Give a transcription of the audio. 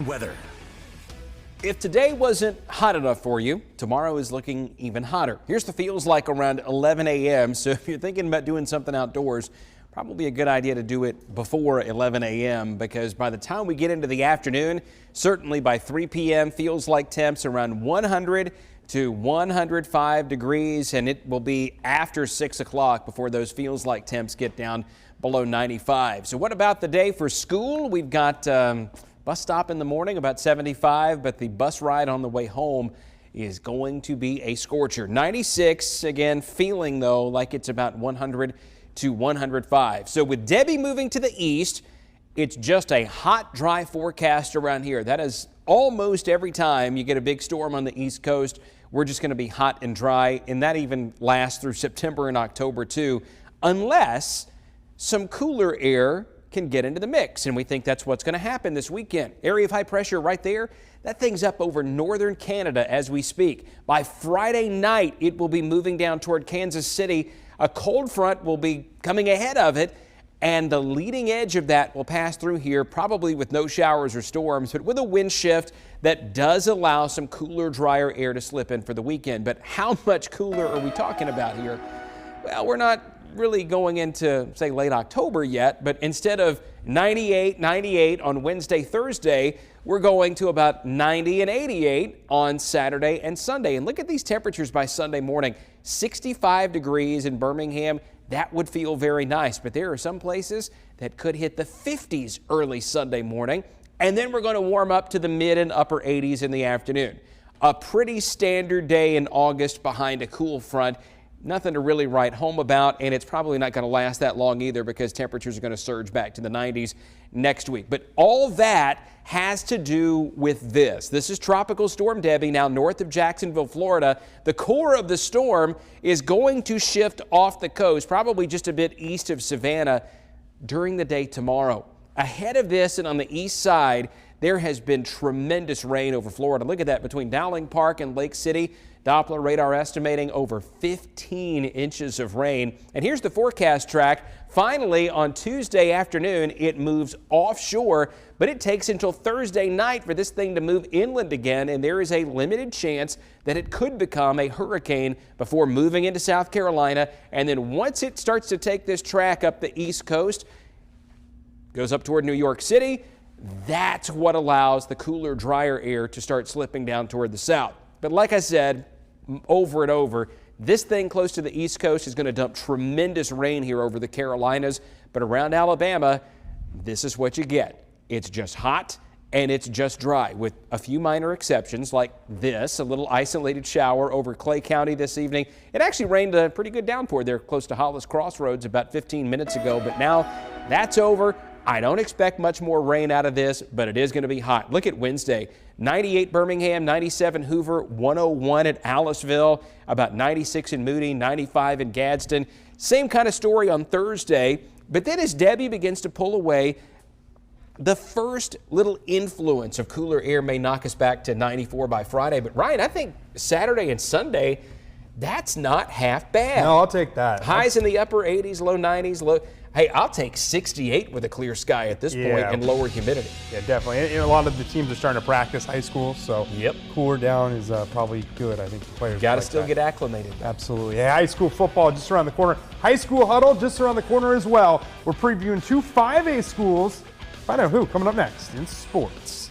Weather. If today wasn't hot enough for you, tomorrow is looking even hotter. Here's the feels like around 11 a.m. So if you're thinking about doing something outdoors, probably a good idea to do it before 11 a.m. because by the time we get into the afternoon, certainly by 3 p.m., feels like temps around 100 to 105 degrees, and it will be after 6 o'clock before those feels like temps get down below 95. So what about the day for school? We've got bus stop in the morning about 75, but the bus ride on the way home is going to be a scorcher. 96, again, feeling though like it's about 100 to 105. So with Debbie moving to the east, it's just a hot, dry forecast around here. That is almost every time you get a big storm on the East Coast. We're just going to be hot and dry, and that even lasts through September and October too, unless some cooler air can get into the mix, and we think that's what's going to happen this weekend. Area of high pressure right there, that thing's up over northern Canada as we speak. By Friday night, it will be moving down toward Kansas City. A cold front will be coming ahead of it, and the leading edge of that will pass through here, probably with no showers or storms, but with a wind shift that does allow some cooler, drier air to slip in for the weekend. But how much cooler are we talking about here? Well, we're not really going into, say, late October yet, but instead of 98 on Wednesday, Thursday, we're going to about 90 and 88 on Saturday and Sunday. And look at these temperatures by Sunday morning. 65 degrees in Birmingham. That would feel very nice, but there are some places that could hit the 50s early Sunday morning, and then we're going to warm up to the mid and upper 80s in the afternoon. A pretty standard day in August behind a cool front. Nothing to really write home about, and it's probably not going to last that long either because temperatures are going to surge back to the 90s next week. But all that has to do with this. This is Tropical Storm Debbie now north of Jacksonville, Florida. The core of the storm is going to shift off the coast, probably just a bit east of Savannah during the day tomorrow. Ahead of this and on the east side, there has been tremendous rain over Florida. Look at that between Dowling Park and Lake City. Doppler radar estimating over 15 inches of rain. And here's the forecast track. Finally, on Tuesday afternoon, it moves offshore, but it takes until Thursday night for this thing to move inland again, and there is a limited chance that it could become a hurricane before moving into South Carolina. And then once it starts to take this track up the East Coast, goes up toward New York City, that's what allows the cooler, drier air to start slipping down toward the south. But like I said, over and over, this thing close to the East Coast is going to dump tremendous rain here over the Carolinas, but around Alabama, this is what you get. It's just hot and it's just dry with a few minor exceptions like this, a little isolated shower over Clay County this evening. It actually rained a pretty good downpour there close to Hollis Crossroads about 15 minutes ago, but now that's over. I don't expect much more rain out of this, but it is going to be hot. Look at Wednesday. 98 Birmingham, 97 Hoover, 101 at Aliceville, about 96 in Moody, 95 in Gadsden. Same kind of story on Thursday, but then as Debbie begins to pull away, the first little influence of cooler air may knock us back to 94 by Friday. But Ryan, I think Saturday and Sunday, that's not half bad. No, I'll take that. Highs in the upper 80s, low 90s, Hey, I'll take 68 with a clear sky at this point and lower humidity. Yeah, definitely. And a lot of the teams are starting to practice high school, so cooler down is probably good. I think the players got to still get acclimated. Absolutely. Hey, high school football just around the corner. High school huddle just around the corner as well. We're previewing two 5A schools. Find out who coming up next in sports.